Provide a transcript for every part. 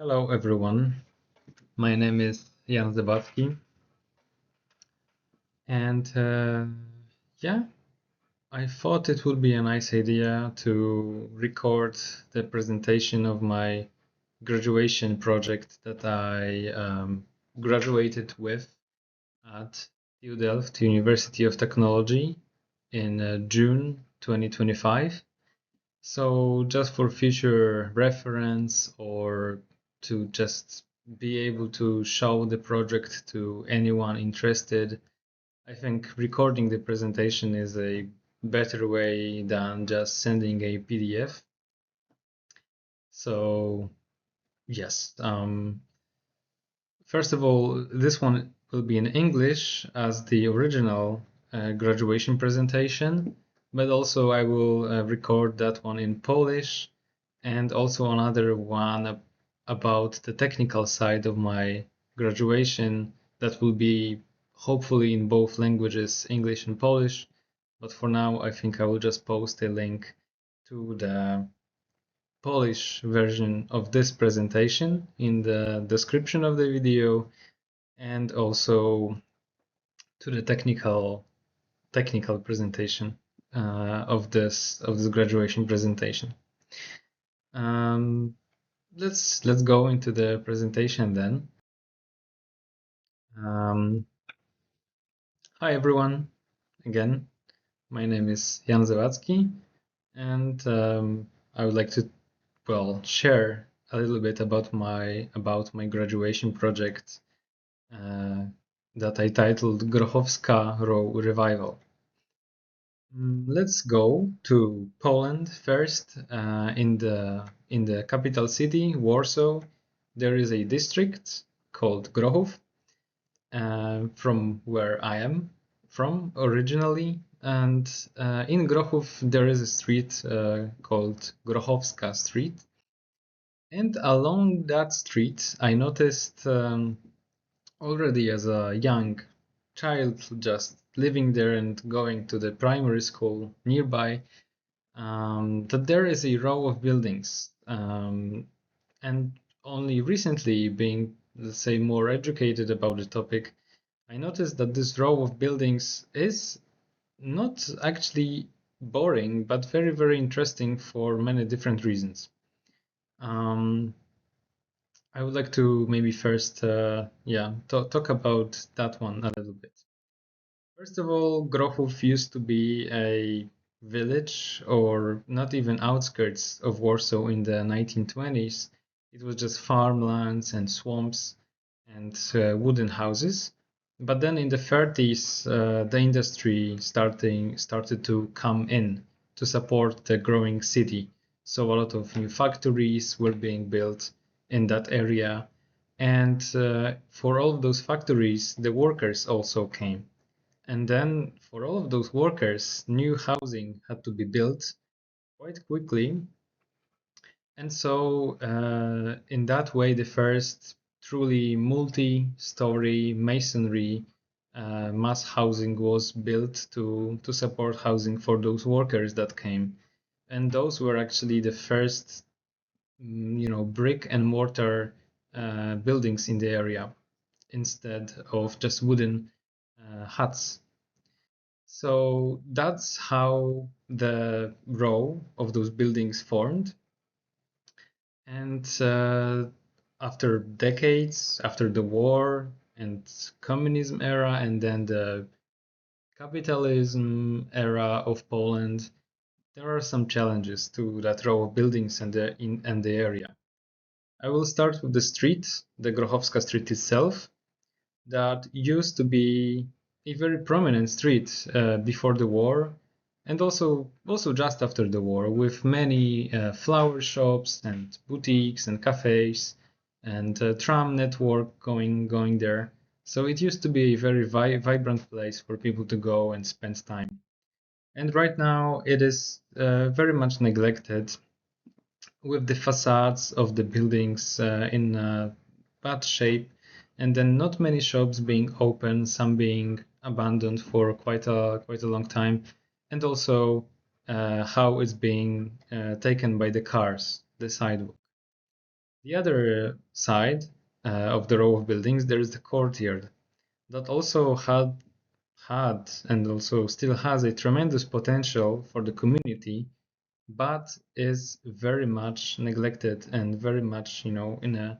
Hello everyone, my name is Jan Zabawski, and yeah, I thought it would be a nice idea to record the presentation of my graduation project that I graduated with at TU Delft University of Technology in June 2025. So just for future reference or to just be able to show the project to anyone interested, I think recording the presentation is a better way than just sending a PDF. So yes, first of all, this one will be in English as the original graduation presentation, but also I will record that one in Polish and also another one about the technical side of my graduation that will be hopefully in both languages, English and Polish. But for now, I think I will just post a link to the Polish version of this presentation in the description of the video and also to the technical presentation of this graduation presentation. Let's go into the presentation then. Hi everyone, again, my name is Jan Zawadzki, and I would like to share a little bit about my graduation project that I titled Grochowska Row Revival. Let's go to Poland first. In the capital city, Warsaw, there is a district called Grochów, from where I am from originally. And in Grochów, there is a street called Grochowska Street. And along that street, I noticed already as a young child, just living there and going to the primary school nearby, that there is a row of buildings. And only recently, being, let's say, more educated about the topic, I noticed that this row of buildings is not actually boring, but very, very interesting for many different reasons. I would like to maybe first, talk about that one a little bit. First of all, Grochów used to be a village or not even outskirts of Warsaw in the 1920s. It was just farmlands and swamps and wooden houses. But then in the 30s, the industry started to come in to support the growing city. So a lot of new factories were being built in that area. And for all of those factories, the workers also came. And then for all of those workers, new housing had to be built quite quickly. And so in that way, the first truly multi-story masonry mass housing was built to support housing for those workers that came. And those were actually the first, brick and mortar buildings in the area instead of just wooden huts. So that's how the row of those buildings formed. And after decades, after the war and communism era, and then the capitalism era of Poland, there are some challenges to that row of buildings and the area. I will start with the street, the Grochowska Street itself, that used to be a very prominent street before the war, and also just after the war, with many flower shops and boutiques and cafes and tram network going there. So it used to be a very vibrant place for people to go and spend time. And right now it is very much neglected, with the facades of the buildings in bad shape, and then not many shops being open, some being abandoned for quite a long time, and also how it's being taken by the cars, the sidewalk. The other side of the row of buildings, there is the courtyard that also had and also still has a tremendous potential for the community, but is very much neglected and very much, in a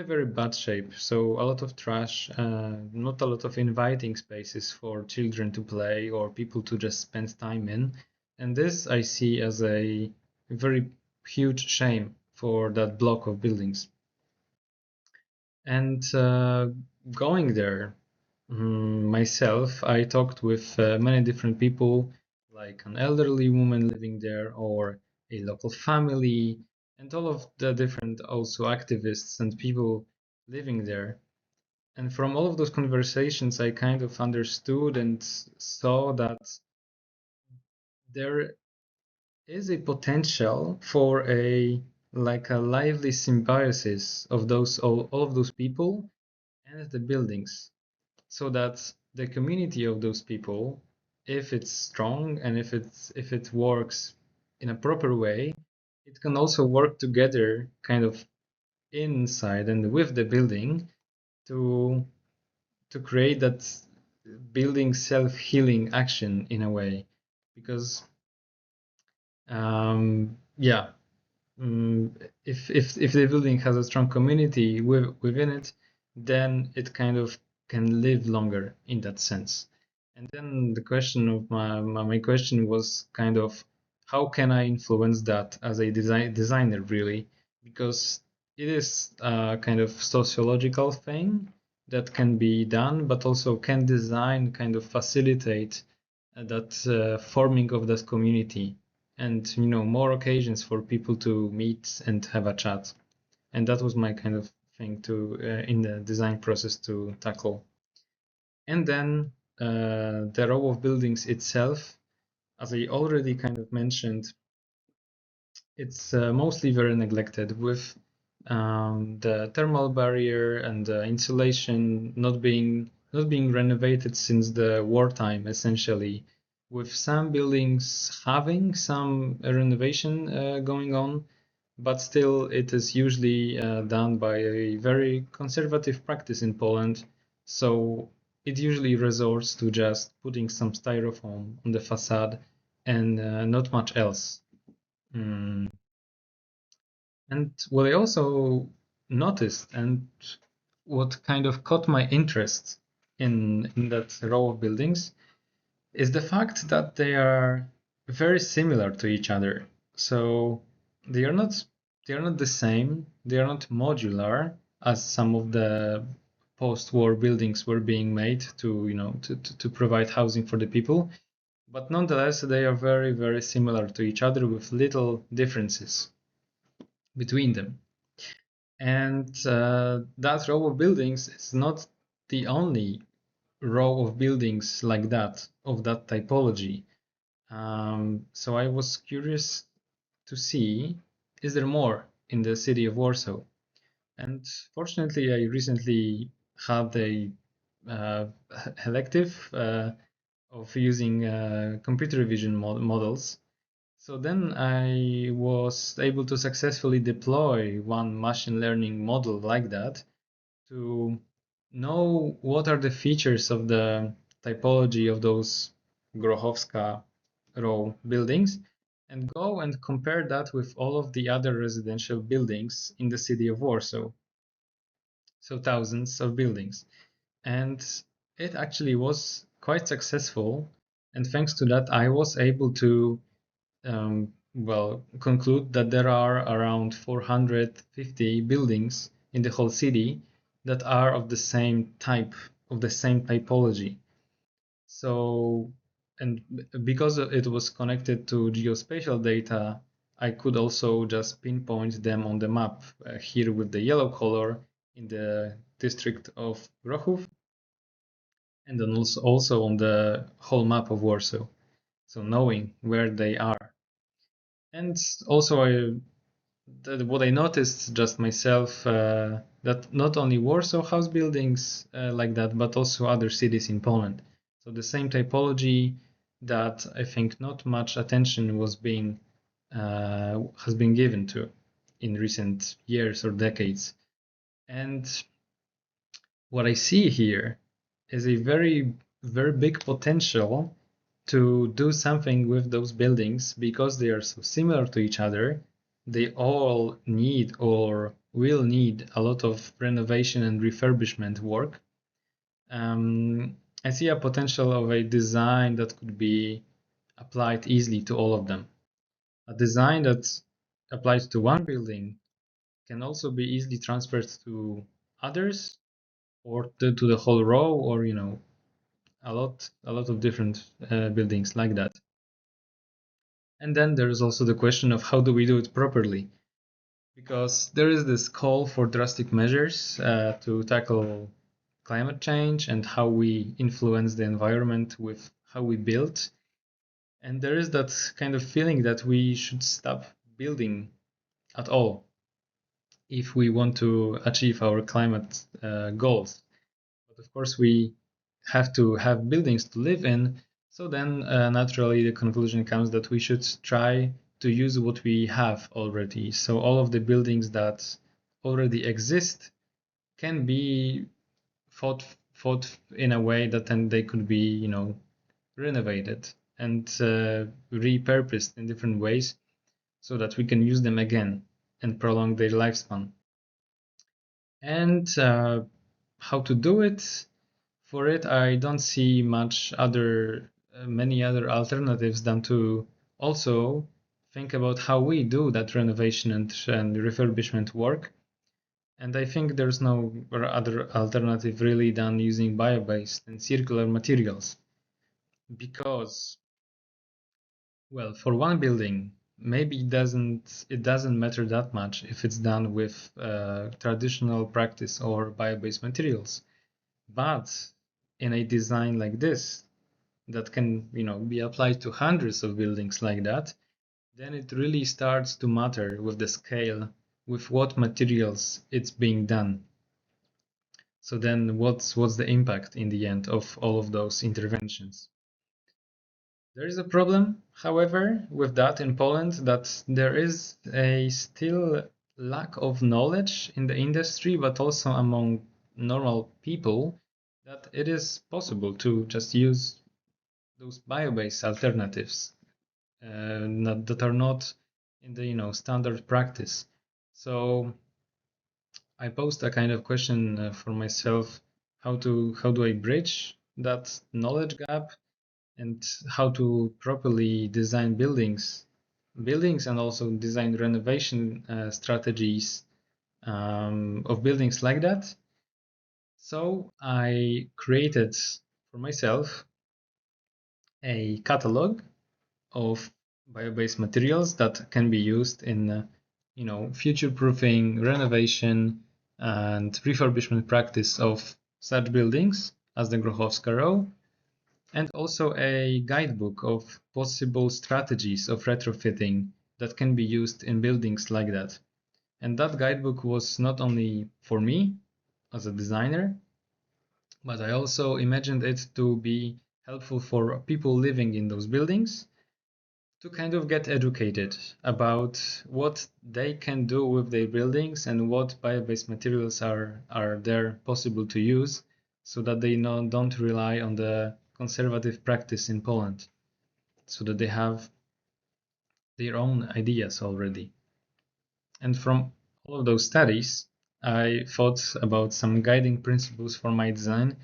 very bad shape. So a lot of trash, not a lot of inviting spaces for children to play or people to just spend time in. And this I see as a very huge shame for that block of buildings. And going there myself, I talked with many different people, like an elderly woman living there or a local family, and all of the different also activists and people living there. And from all of those conversations, I kind of understood and saw that there is a potential for a like a lively symbiosis of those all of those people and the buildings, so that the community of those people, if it's strong and if it works in a proper way, it can also work together kind of inside and with the building to create that building self-healing action in a way. Because yeah, if the building has a strong community within it, then it kind of can live longer in that sense. And then the question of my question was kind of, how can I influence that as a designer really? Because it is a kind of sociological thing that can be done, but also can design kind of facilitate that forming of that community, and more occasions for people to meet and have a chat. And that was my kind of thing to in the design process to tackle. And then the row of buildings itself, as I already kind of mentioned, it's mostly very neglected, with the thermal barrier and the insulation not being renovated since the wartime, essentially, with some buildings having some renovation going on, but still it is usually done by a very conservative practice in Poland. So it usually resorts to just putting some styrofoam on the facade and not much else. Mm. And what I also noticed, and what kind of caught my interest in that row of buildings, is the fact that they are very similar to each other. So they are not the same. They are not modular as some of the post-war buildings were being made to to provide housing for the people. But nonetheless, they are very, very similar to each other with little differences between them. And that row of buildings is not the only row of buildings like that, of that typology. So I was curious to see, is there more in the city of Warsaw? And fortunately, I recently had a uh, elective of using computer vision models. So then I was able to successfully deploy one machine learning model like that to know what are the features of the typology of those Grochowska row buildings, and go and compare that with all of the other residential buildings in the city of Warsaw. So thousands of buildings. And it actually was quite successful. And thanks to that, I was able to conclude that there are around 450 buildings in the whole city that are of the same type, of the same typology. So, and because it was connected to geospatial data, I could also just pinpoint them on the map here with the yellow color in the district of Grochów, and then also on the whole map of Warsaw. So knowing where they are. And also, what I noticed just myself, that not only Warsaw has buildings like that, but also other cities in Poland. So the same typology that I think not much attention has been given to. in recent years or decades. And what I see here is a very, very big potential to do something with those buildings because they are so similar to each other. They all need or will need a lot of renovation and refurbishment work. I see a potential of a design that could be applied easily to all of them. A design that applies to one building can also be easily transferred to others or to the whole row, or a lot of different buildings like that. And then there is also the question of how do we do it properly, because there is this call for drastic measures to tackle climate change and how we influence the environment with how we build. And there is that kind of feeling that we should stop building at all if we want to achieve our climate goals. But of course, we have to have buildings to live in. So then naturally the conclusion comes that we should try to use what we have already. So all of the buildings that already exist can be thought in a way that then they could be, renovated and repurposed in different ways so that we can use them again and prolong their lifespan. And how to do it? For it, I don't see many other alternatives than to also think about how we do that renovation and refurbishment work. And I think there's no other alternative really than using bio-based and circular materials. Because, well, for one building, maybe it doesn't matter that much if it's done with traditional practice or bio-based materials. But in a design like this, that can be applied to hundreds of buildings like that, then it really starts to matter with the scale, with what materials it's being done. So then what's the impact in the end of all of those interventions? There is a problem, however, with that in Poland, that there is a still lack of knowledge in the industry, but also among normal people, that it is possible to just use those bio-based alternatives that are not in the standard practice. So I posed a kind of question for myself: how do I bridge that knowledge gap, and how to properly design buildings and also design renovation strategies of buildings like that. So I created for myself a catalog of bio-based materials that can be used in future-proofing, renovation, and refurbishment practice of such buildings as the Grochowska Row, and also a guidebook of possible strategies of retrofitting that can be used in buildings like that. And that guidebook was not only for me as a designer, but I also imagined it to be helpful for people living in those buildings to kind of get educated about what they can do with their buildings and what bio-based materials are there possible to use, so that they don't rely on the conservative practice in Poland, so that they have their own ideas already. And from all of those studies, I thought about some guiding principles for my design,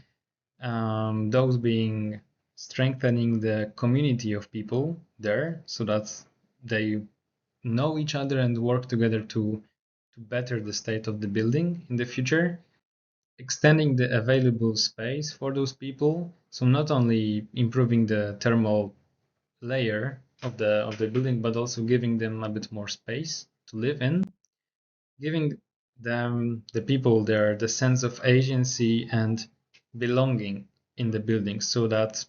those being strengthening the community of people there so that they know each other and work together to better the state of the building in the future, extending the available space for those people, so not only improving the thermal layer of the building, but also giving them a bit more space to live in, giving them, the people there, the sense of agency and belonging in the building, so that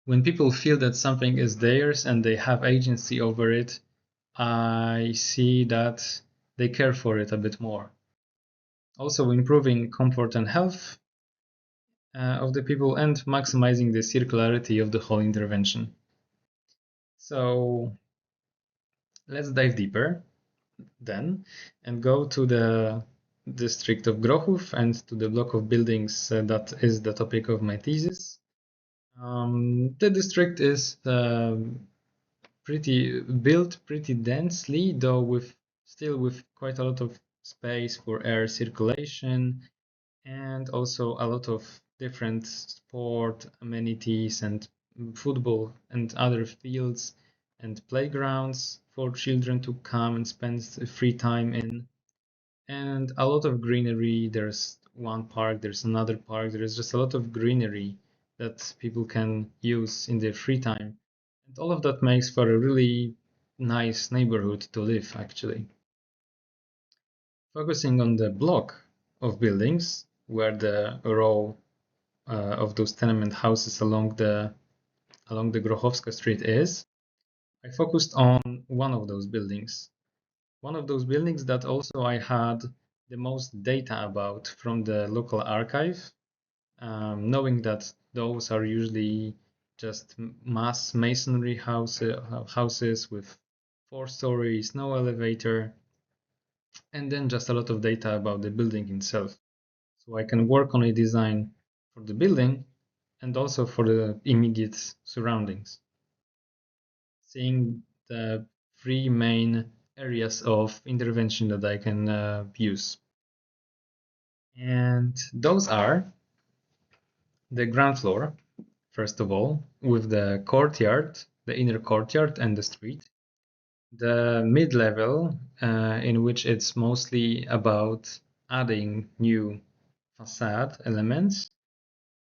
when people feel that something is theirs and they have agency over it, I see that they care for it a bit more. Also improving comfort and health of the people and maximizing the circularity of the whole intervention. So let's dive deeper. then and go to the district of Grochów and to the block of buildings that is the topic of my thesis. The district is built pretty densely, though still with quite a lot of space for air circulation and also a lot of different sport amenities and football and other fields and playgrounds for children to come and spend free time in, and a lot of greenery. There's one park, there's another park, there's just a lot of greenery that people can use in their free time, and all of that makes for a really nice neighborhood to live, actually. Focusing on the block of buildings where the row of those tenement houses along the Grochowska Street is, I focused on one of those buildings. One of those buildings that also I had the most data about from the local archive, knowing that those are usually just mass masonry houses with 4 stories, no elevator, and then just a lot of data about the building itself. So I can work on a design for the building and also for the immediate surroundings, seeing the 3 main areas of intervention that I can use. And those are the ground floor, first of all, with the courtyard, the inner courtyard and the street. The mid-level, in which it's mostly about adding new facade elements,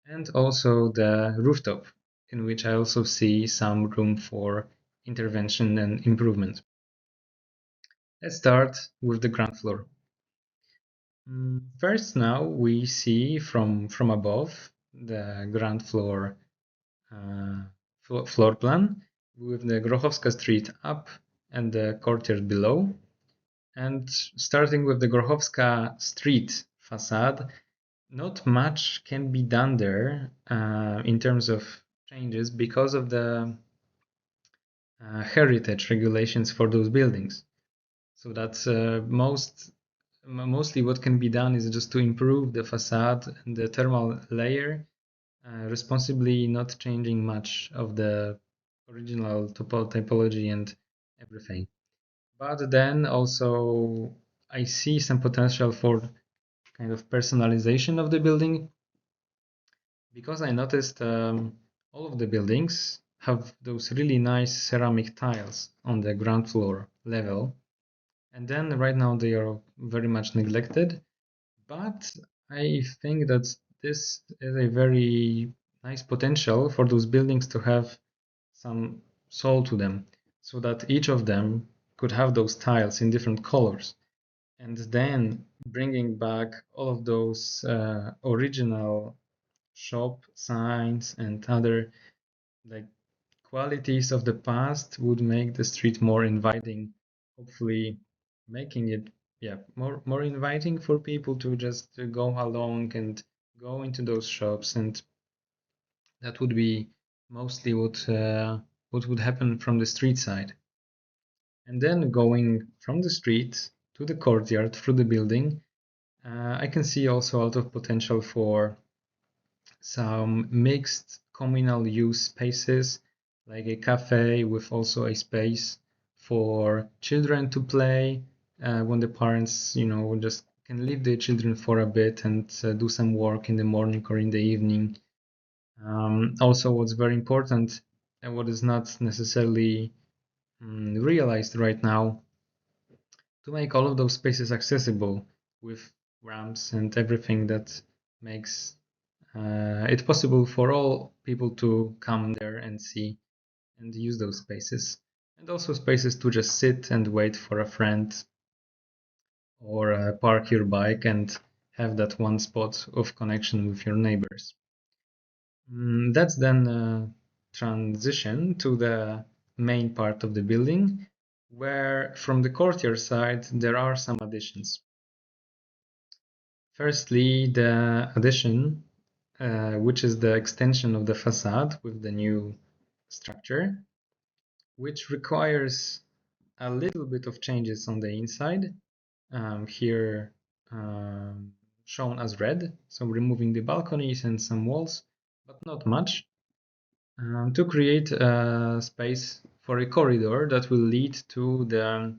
and also the rooftop, in which I also see some room for intervention and improvement. Let's start with the ground floor. First, now we see from above the ground floor floor plan with the Grochowska Street up and the courtyard below. And starting with the Grochowska Street facade, not much can be done there in terms of changes because of the heritage regulations for those buildings. So that's mostly what can be done is just to improve the facade and the thermal layer, responsibly not changing much of the original typology and everything. But then also I see some potential for kind of personalization of the building, because I noticed all of the buildings have those really nice ceramic tiles on the ground floor level. And then right now they are very much neglected. But I think that this is a very nice potential for those buildings to have some soul to them, so that each of them could have those tiles in different colors. And then bringing back all of those original shop signs and other like qualities of the past would make the street more inviting, hopefully making it more inviting for people to just go along and go into those shops, and that would be mostly what would happen from the street side. And then going from the street to the courtyard through the building, I can see also a lot of potential for some mixed communal use spaces, like a cafe with also a space for children to play when the parents, just can leave their children for a bit and do some work in the morning or in the evening. Also, what's very important and what is not necessarily realized right now, to make all of those spaces accessible with ramps and everything that makes it's possible for all people to come there and see and use those spaces, and also spaces to just sit and wait for a friend, or park your bike and have that one spot of connection with your neighbors. That's then transition to the main part of the building, where from the courtyard side there are some additions. Firstly, the addition, which is the extension of the facade with the new structure, which requires a little bit of changes on the inside, here shown as red, so removing the balconies and some walls, but not much, to create a space for a corridor that will lead to the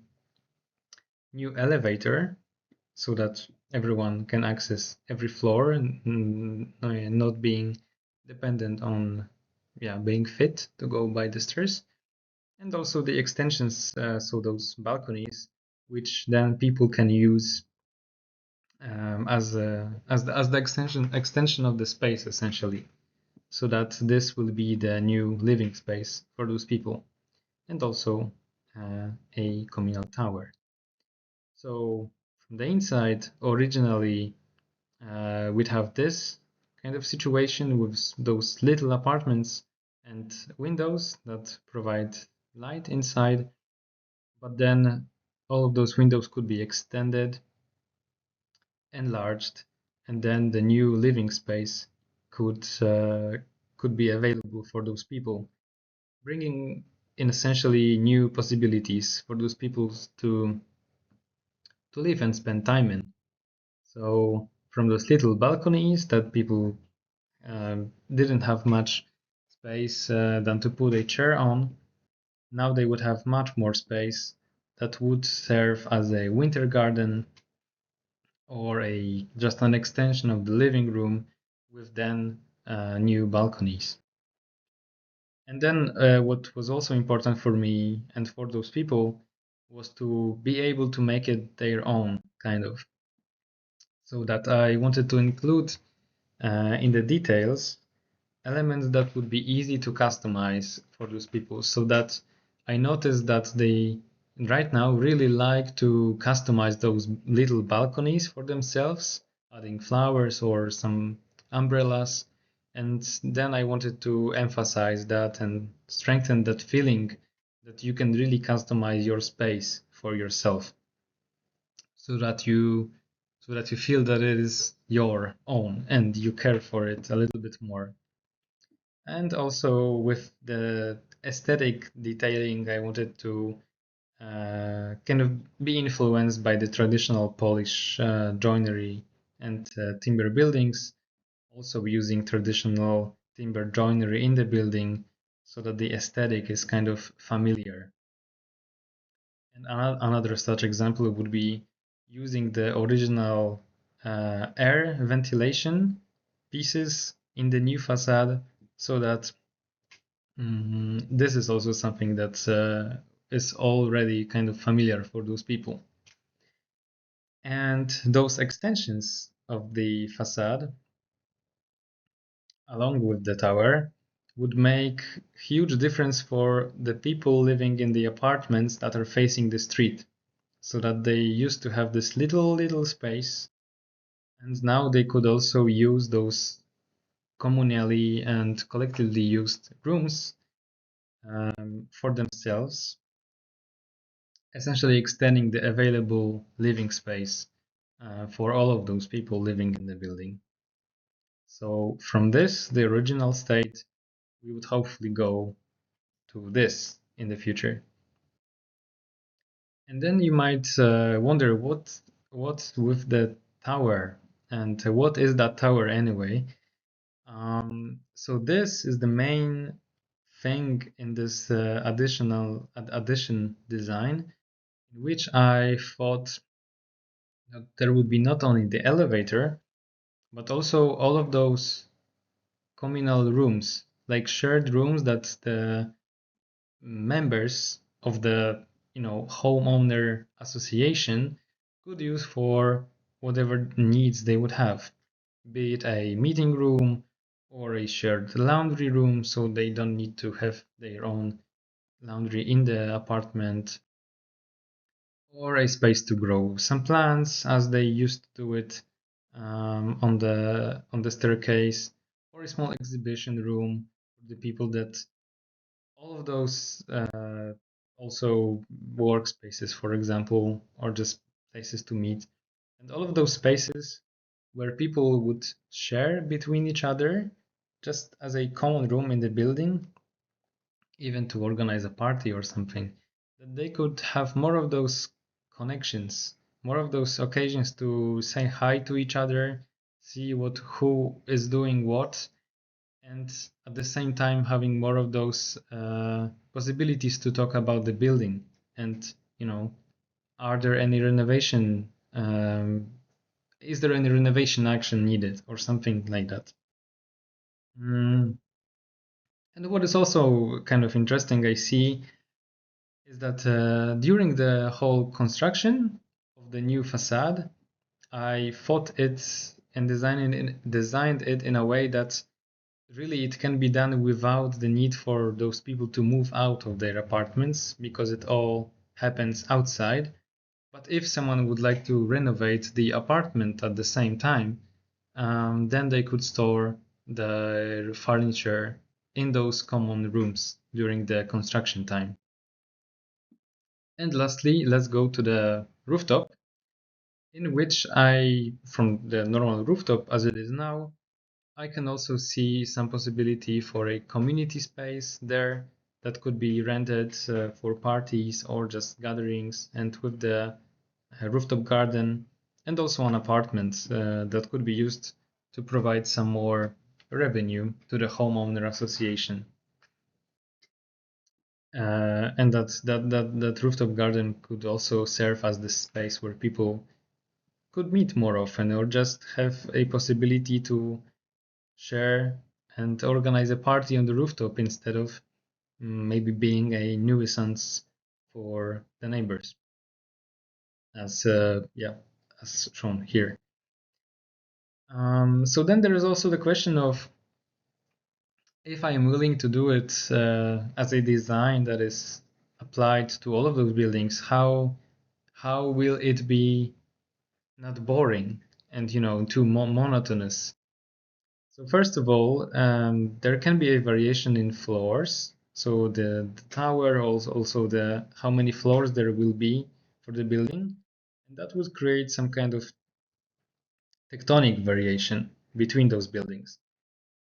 new elevator, so that everyone can access every floor and not being dependent on being fit to go by the stairs. And also the extensions, so those balconies, which then people can use as the extension of the space, essentially, so that this will be the new living space for those people, and also a communal tower. So from the inside, originally we'd have this kind of situation with those little apartments and windows that provide light inside, but then all of those windows could be extended, enlarged, and then the new living space could be available for those people, bringing in essentially new possibilities for those people to live and spend time in. So from those little balconies that people didn't have much space than to put a chair on, now they would have much more space that would serve as a winter garden or just an extension of the living room with then new balconies. And then what was also important for me and for those people was to be able to make it their own, kind of. So that I wanted to include in the details elements that would be easy to customize for those people, so that I noticed that they right now really like to customize those little balconies for themselves, adding flowers or some umbrellas. And then I wanted to emphasize that and strengthen that feeling that you can really customize your space for yourself, so that you feel that it is your own and you care for it a little bit more. And also with the aesthetic detailing, I wanted to kind of be influenced by the traditional Polish joinery and timber buildings, also using traditional timber joinery in the building so that the aesthetic is kind of familiar. And another such example would be using the original air ventilation pieces in the new facade, so that this is also something that is already kind of familiar for those people. And those extensions of the facade, along with the tower, would make huge difference for the people living in the apartments that are facing the street, so that they used to have this little space, and now they could also use those communally and collectively used rooms for themselves, essentially extending the available living space for all of those people living in the building. So from this, the original state, we would hopefully go to this in the future. And then you might wonder what's with the tower, and what is that tower anyway? So this is the main thing in this addition design, in which I thought that there would be not only the elevator, but also all of those communal rooms, like shared rooms that the members of the homeowner association could use for whatever needs they would have, be it a meeting room or a shared laundry room, so they don't need to have their own laundry in the apartment, or a space to grow some plants as they used to do it on the staircase, or a small exhibition room for the people that all of those also workspaces, for example, or just places to meet, and all of those spaces where people would share between each other just as a common room in the building, even to organize a party or something, that they could have more of those connections, more of those occasions to say hi to each other, see who is doing what, and at the same time having more of those possibilities to talk about the building and, are there any renovation is there any renovation action needed or something like that. Mm. And what is also kind of interesting I see is that during the whole construction of the new facade, I thought it and designed it in a way that really it can be done without the need for those people to move out of their apartments because it all happens outside. But if someone would like to renovate the apartment at the same time, then they could store the furniture in those common rooms during the construction time. And lastly, let's go to the rooftop, in which from the normal rooftop as it is now, I can also see some possibility for a community space there that could be rented for parties or just gatherings, and with the rooftop garden, and also an apartment that could be used to provide some more revenue to the homeowner association. And that rooftop garden could also serve as the space where people could meet more often or just have a possibility to share and organize a party on the rooftop instead of maybe being a nuisance for the neighbors, as as shown here. So then there is also the question of if I am willing to do it as a design that is applied to all of those buildings, how will it be not boring and too monotonous? So first of all, there can be a variation in floors. So the tower, also the how many floors there will be for the building, and that would create some kind of tectonic variation between those buildings.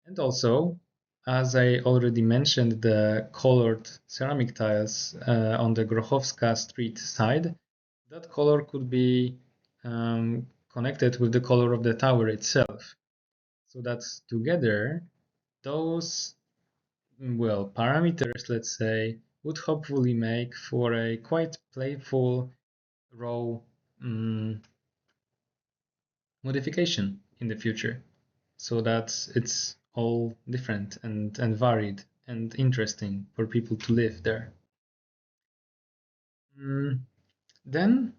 And also, as I already mentioned, the colored ceramic tiles on the Grochowska Street side, that color could be connected with the color of the tower itself. So that together, those, well, parameters, let's say, would hopefully make for a quite playful row modification in the future, so that it's all different and varied and interesting for people to live there. Then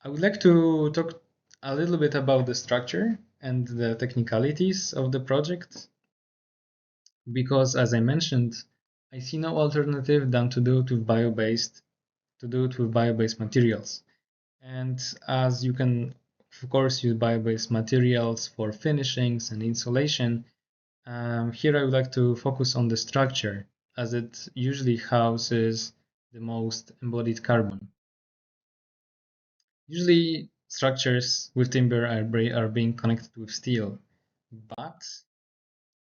I would like to talk a little bit about the structure and the technicalities of the project, because as I mentioned, I see no alternative than to do it with bio-based materials. And as you can, of course, use bio-based materials for finishings and insulation, here I would like to focus on the structure, as it usually houses the most embodied carbon. Usually, structures with timber are being connected with steel, but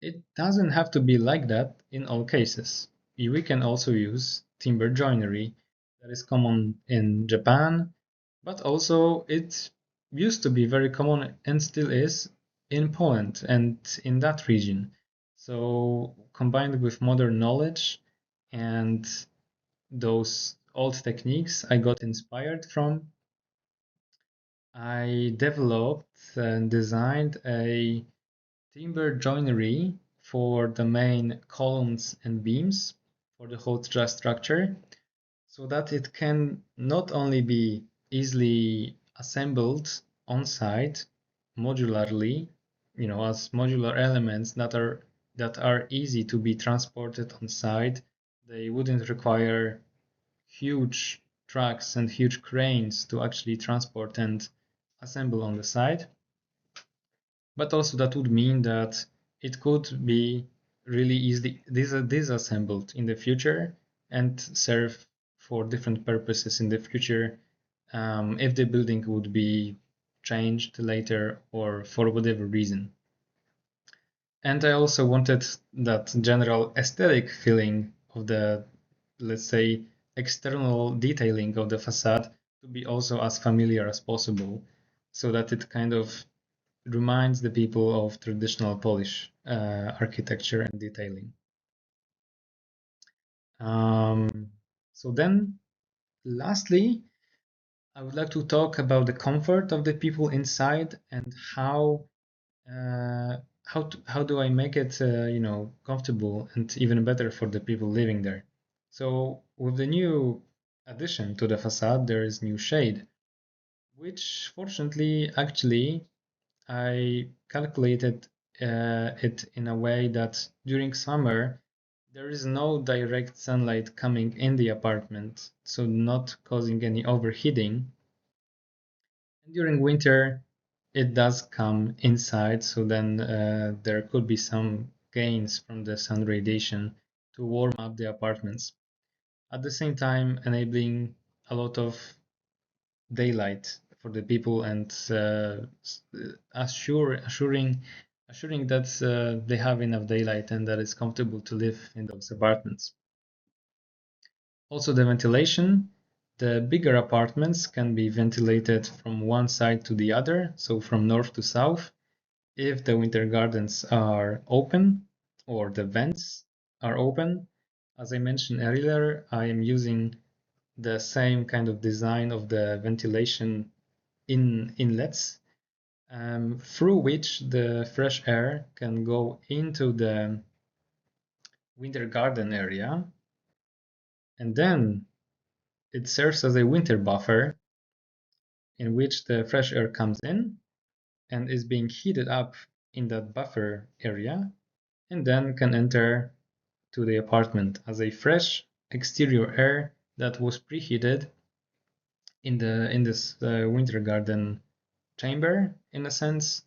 it doesn't have to be like that in all cases. We can also use timber joinery that is common in Japan, but also it used to be very common and still is in Poland and in that region. So combined with modern knowledge and those old techniques I got inspired from, I developed and designed a timber joinery for the main columns and beams for the whole structure, so that it can not only be easily assembled on site modularly, as modular elements that are easy to be transported on site. They wouldn't require huge trucks and huge cranes to actually transport and assemble on the site. But also that would mean that it could be really easily disassembled in the future and serve for different purposes in the future, if the building would be changed later or for whatever reason. And I also wanted that general aesthetic feeling of the, let's say, external detailing of the facade to be also as familiar as possible, so that it kind of reminds the people of traditional Polish architecture and detailing. So then, lastly, I would like to talk about the comfort of the people inside and how do I make it comfortable and even better for the people living there. So with the new addition to the facade, there is new shade, which fortunately actually I calculated it in a way that during summer there is no direct sunlight coming in the apartment, so not causing any overheating. And during winter, it does come inside, so then there could be some gains from the sun radiation to warm up the apartments. At the same time, enabling a lot of daylight for the people and assuring that they have enough daylight and that it's comfortable to live in those apartments. Also, the ventilation. The bigger apartments can be ventilated from one side to the other, so from north to south, if the winter gardens are open or the vents are open. As I mentioned earlier, I am using the same kind of design of the ventilation inlets, through which the fresh air can go into the winter garden area, and then it serves as a winter buffer in which the fresh air comes in and is being heated up in that buffer area, and then can enter to the apartment as a fresh exterior air that was preheated in this winter garden chamber in a sense.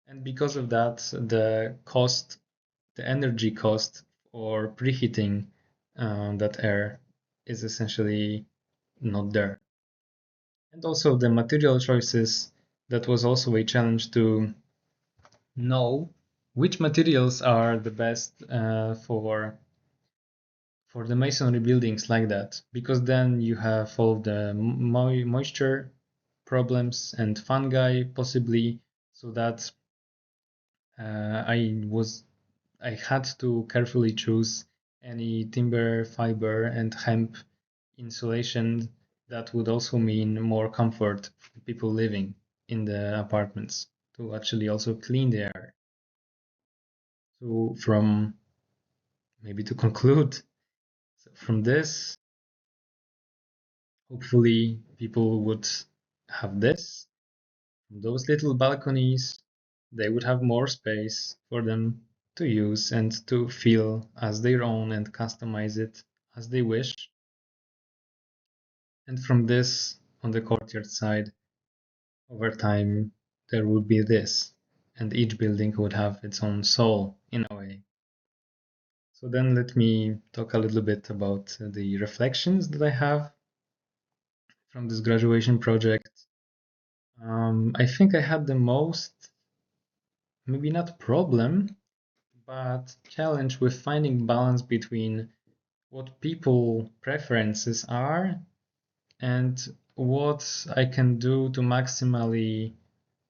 And because of that, the energy cost for preheating that air is essentially not there. And also the material choices, that was also a challenge to know which materials are the best for the masonry buildings like that, because then you have all the moisture problems and fungi possibly, so that I had to carefully choose any timber, fiber, and hemp insulation that would also mean more comfort for people living in the apartments to actually also clean the air. So from maybe to conclude, so from this, hopefully people would have this, those little balconies, they would have more space for them to use and to feel as their own and customize it as they wish. And from this, on the courtyard side, over time, there would be this, and each building would have its own soul in a way. So then let me talk a little bit about the reflections that I have from this graduation project. I think I had the most, maybe not problem, but challenge with finding balance between what people preferences are and what I can do to maximally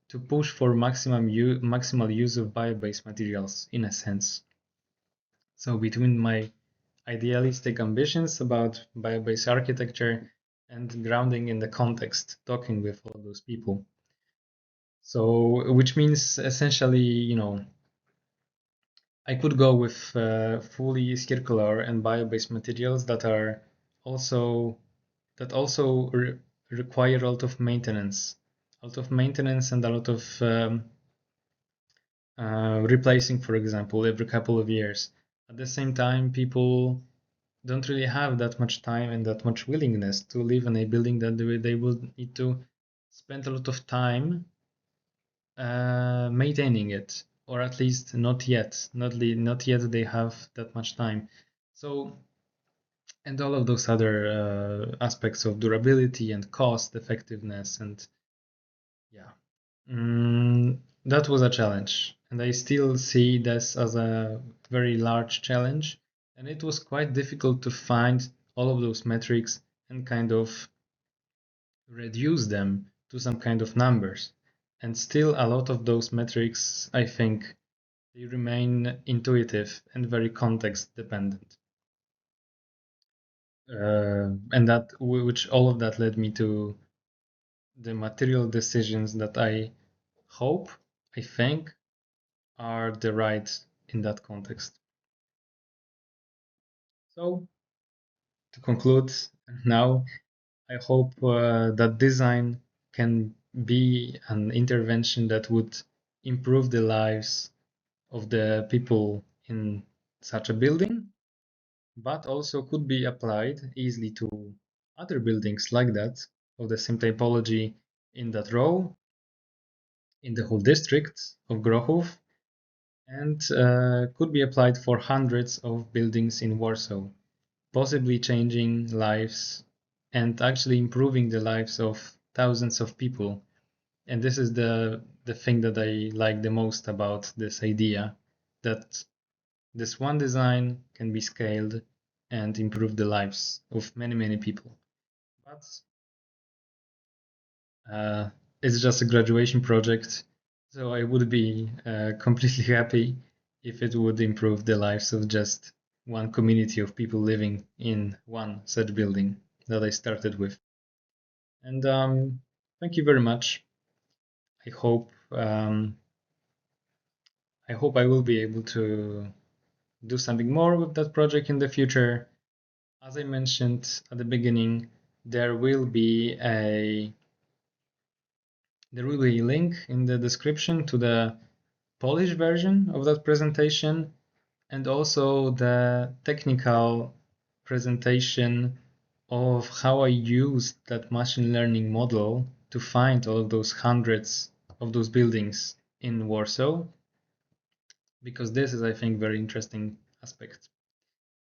to push for maximal use of bio-based materials in a sense. So between my idealistic ambitions about bio-based architecture and grounding in the context, talking with all those people. So which means essentially, I could go with fully circular and bio-based materials that are also require a lot of maintenance and a lot of replacing, for example, every couple of years. At the same time, people don't really have that much time and that much willingness to live in a building that they will need to spend a lot of time maintaining it, or at least not yet. Not yet they have that much time. So, and all of those other aspects of durability and cost effectiveness, and yeah, that was a challenge, and I still see this as a very large challenge. And it was quite difficult to find all of those metrics and kind of reduce them to some kind of numbers. And still a lot of those metrics, I think, they remain intuitive and very context dependent. And that, which all of that led me to the material decisions that I hope, I think, are the right in that context. So to conclude now, I hope that design can be an intervention that would improve the lives of the people in such a building, but also could be applied easily to other buildings like that of the same typology in that row, in the whole district of Grochów, and could be applied for hundreds of buildings in Warsaw, possibly changing lives and actually improving the lives of thousands of people. And this is the thing that I like the most about this idea, that this one design can be scaled and improve the lives of many, many people. But it's just a graduation project, so I would be completely happy if it would improve the lives of just one community of people living in one such building that I started with. And thank you very much. I hope I hope I will be able to do something more with that project in the future. As I mentioned at the beginning, there will be a link in the description to the Polish version of that presentation and also the technical presentation of how I used that machine learning model to find all of those hundreds of those buildings in Warsaw, because this is, I think, very interesting aspect.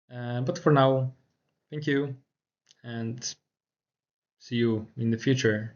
But for now, thank you and see you in the future.